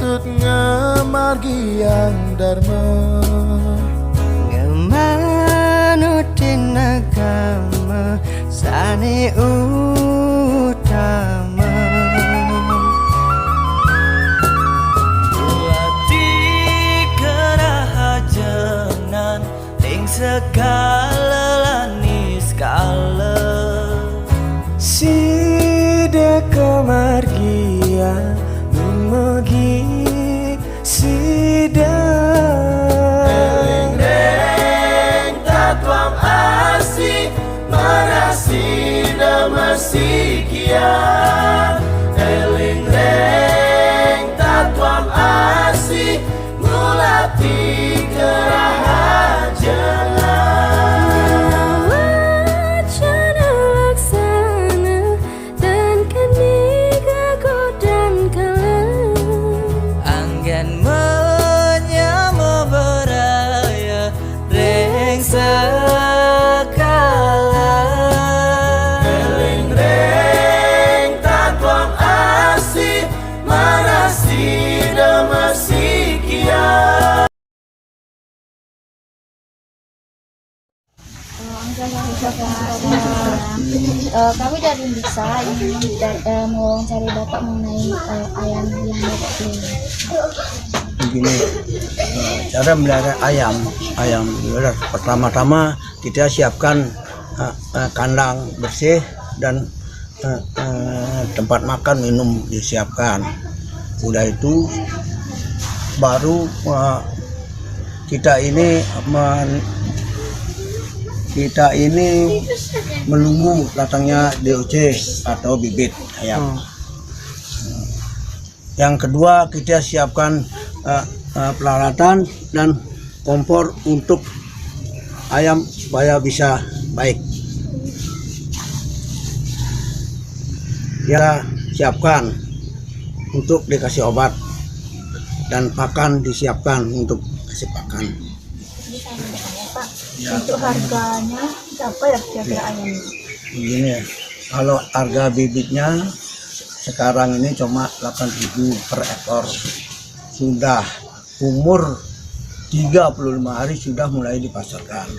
patut ngemargi yang dharma ngemanutin agama sane utama buati kerahajanan ing segala lani skala sida kemargia memogi sida Eling-eling tatwam asih marasi damasi kia Eling-eling tatwam asih ngulati kerahajanan Wacana laksana dan kenika godan kala anggan menyama beraya reng sekala Eling-eling tatwam asih marasi damasi kia Kami dari Bisa ingin mau cari Bapak mengenai ayam yang Bapak beli. Begini, cara melihara ayam pertama-tama kita siapkan kandang bersih dan tempat makan minum disiapkan. Udah itu baru kita ini menunggu datangnya DOC atau bibit ayam. Yang kedua kita siapkan peralatan dan kompor untuk ayam supaya bisa baik. Ya siapkan untuk dikasih obat dan pakan disiapkan untuk kasih pakan. Untuk harganya berapa ya kira-kira ayam ini? Begini ya, kalau harga bibitnya sekarang ini cuma 8.000 per ekor. Sudah umur 35 hari sudah mulai dipasarkan.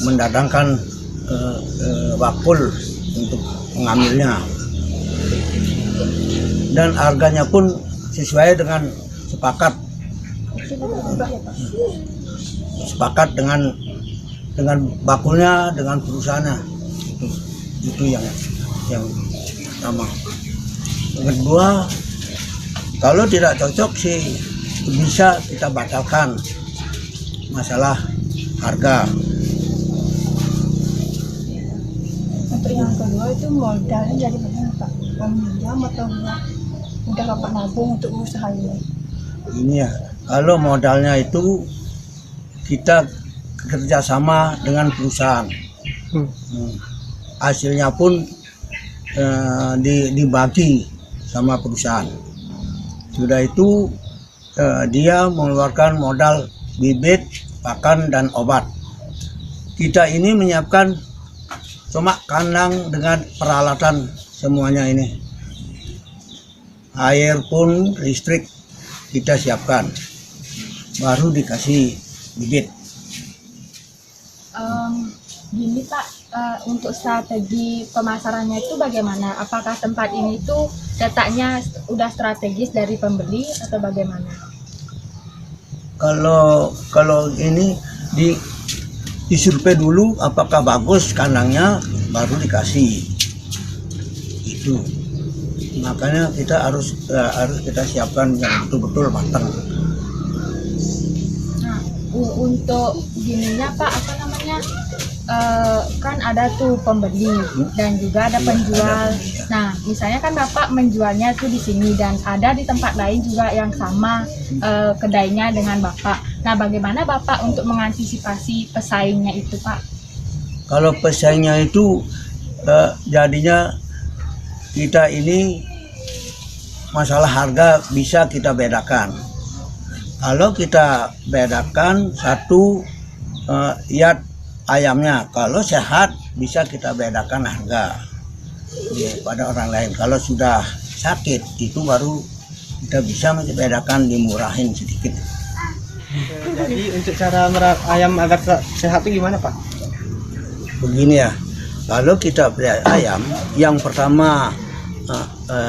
Mendatangkan bakul untuk mengambilnya. Dan harganya pun sesuai dengan sepakat dengan bakulnya, dengan perusahaannya. Itu yang pertama. Yang kedua, kalau tidak cocok sih bisa kita batalkan masalah harga. Untuk yang kedua itu modalnya jadi bagaimana Pak? Meminjam atau udah Bapak nabung untuk usaha ini? Ini ya, kalau modalnya itu kita kerjasama dengan perusahaan. Hasilnya pun dibagi sama perusahaan. Sudah itu dia mengeluarkan modal bibit, pakan dan obat. Kita ini menyiapkan cuma kandang dengan peralatan semuanya ini. Air pun listrik kita siapkan. Baru dikasih bibit. Gini Pak, untuk strategi pemasarannya itu bagaimana? Apakah tempat ini tuh letaknya udah strategis dari pembeli atau bagaimana? Kalau ini disurvei dulu apakah bagus kandangnya, baru dikasih. Itu makanya kita harus kita siapkan yang betul-betul matang. Nah, untuk gininya Pak, apa namanya? Kan ada tuh pembeli dan juga ada penjual. Nah, misalnya kan Bapak menjualnya tuh di sini dan ada di tempat lain juga yang sama kedainya dengan Bapak. Nah, bagaimana Bapak untuk mengantisipasi pesaingnya itu, Pak? Kalau pesaingnya itu jadinya kita ini masalah harga bisa kita bedakan. Kalau kita bedakan satu lihat ayamnya, kalau sehat bisa kita bedakan harga pada orang lain. Kalau sudah sakit, itu baru kita bisa membedakan, dimurahin sedikit. Jadi untuk cara merawat ayam agar sehat itu gimana Pak? Begini ya, kalau kita pelihara ayam, yang pertama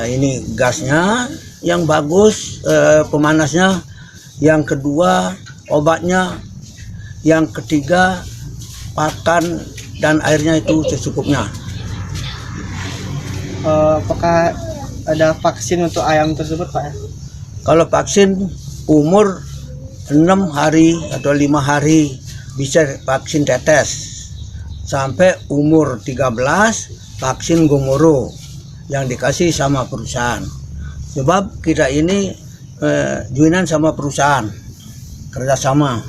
ini gasnya yang bagus, pemanasnya, yang kedua obatnya, yang ketiga pakan dan airnya itu secukupnya. Apakah ada vaksin untuk ayam tersebut Pak? Kalau vaksin umur 6 hari atau 5 hari bisa vaksin tetes. Sampai umur 13 vaksin gomoro yang dikasih sama perusahaan. Sebab kita ini joinan sama perusahaan, kerjasama.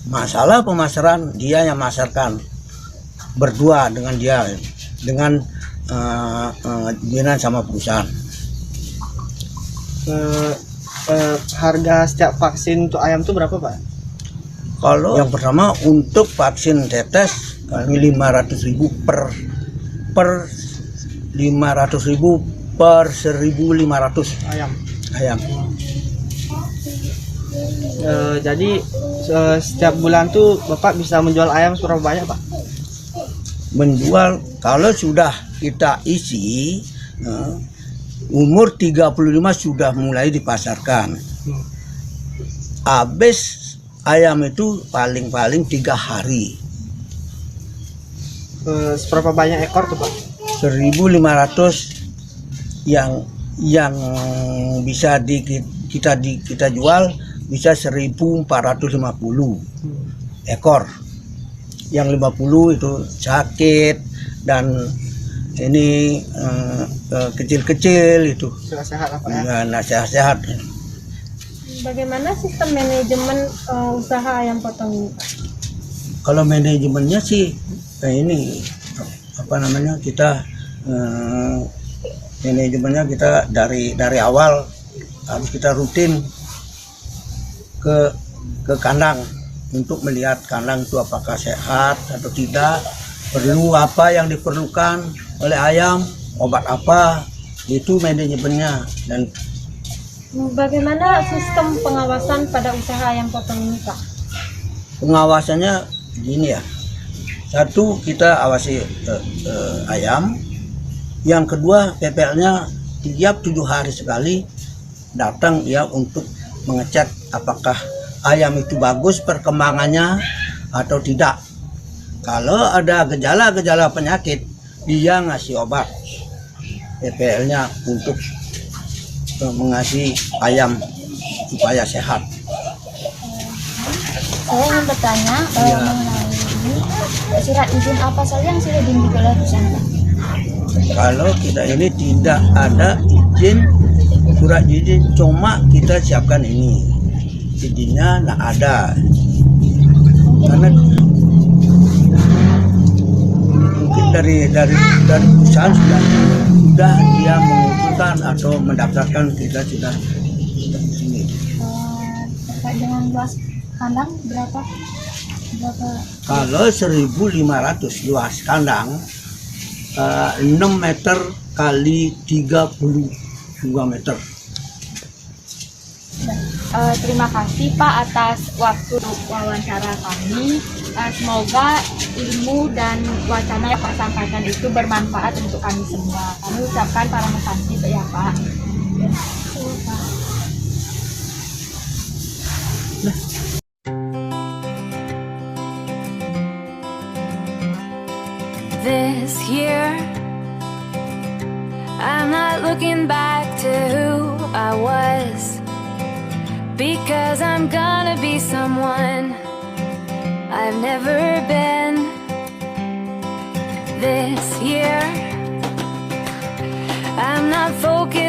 Masalah pemasaran dia yang masarkan, berdua dengan dia, dengan joinan sama perusahaan. Harga setiap vaksin untuk ayam itu berapa Pak? Kalau yang pertama untuk vaksin tetes 500.000 per 500.000 per 1.500 ayam. Jadi setiap bulan tuh Bapak bisa menjual ayam berapa banyak Pak? Menjual kalau sudah kita isi umur 35 sudah mulai dipasarkan. Habis ayam itu paling-paling 3 hari. Seberapa banyak ekor tuh Pak? 1.500 yang bisa kita jual bisa 1.450 ekor. Yang 50 itu sakit dan ini kecil-kecil itu. Sehat apa ya? Nah, sehat-sehat. Bagaimana sistem manajemen usaha ayam potong ini Pak? Kalau manajemennya sih ini apa namanya, kita manajemennya kita dari awal harus kita rutin ke kandang untuk melihat kandang itu apakah sehat atau tidak, perlu apa yang diperlukan oleh ayam, obat apa, itu manajemennya. Dan bagaimana sistem pengawasan pada usaha ayam potong ini Pak? pengawasannya gini ya, satu kita awasi ayam, yang kedua PPL-nya tiap 7 hari sekali datang ya untuk mengecek apakah ayam itu bagus perkembangannya atau tidak. Kalau ada gejala-gejala penyakit, dia ngasih obat PPL-nya untuk mengasih ayam supaya sehat. Saya ingin bertanya mengenai ini, surat izin apa saja yang sudah dimiliki oleh perusahaan Pak? Kalau kita ini tidak ada izin, surat izin, cuma kita siapkan ini. Izinnya tidak ada. Karena mungkin dari perusahaan sudah dia mengumpulkan atau mendaftarkan kita sudah di sini. Terkait dengan luas kandang berapa? Kalau 1.500 luas kandang, 6 meter kali 32 meter. Terima kasih Pak atas waktu wawancara kami. Semoga ilmu dan wacana yang Pak sampaikan itu bermanfaat untuk kami semua. Kami ucapkan para makasih ya Pak. This year, I'm not looking back to who I was, because I'm gonna be someone I've never been. This year, I'm not focused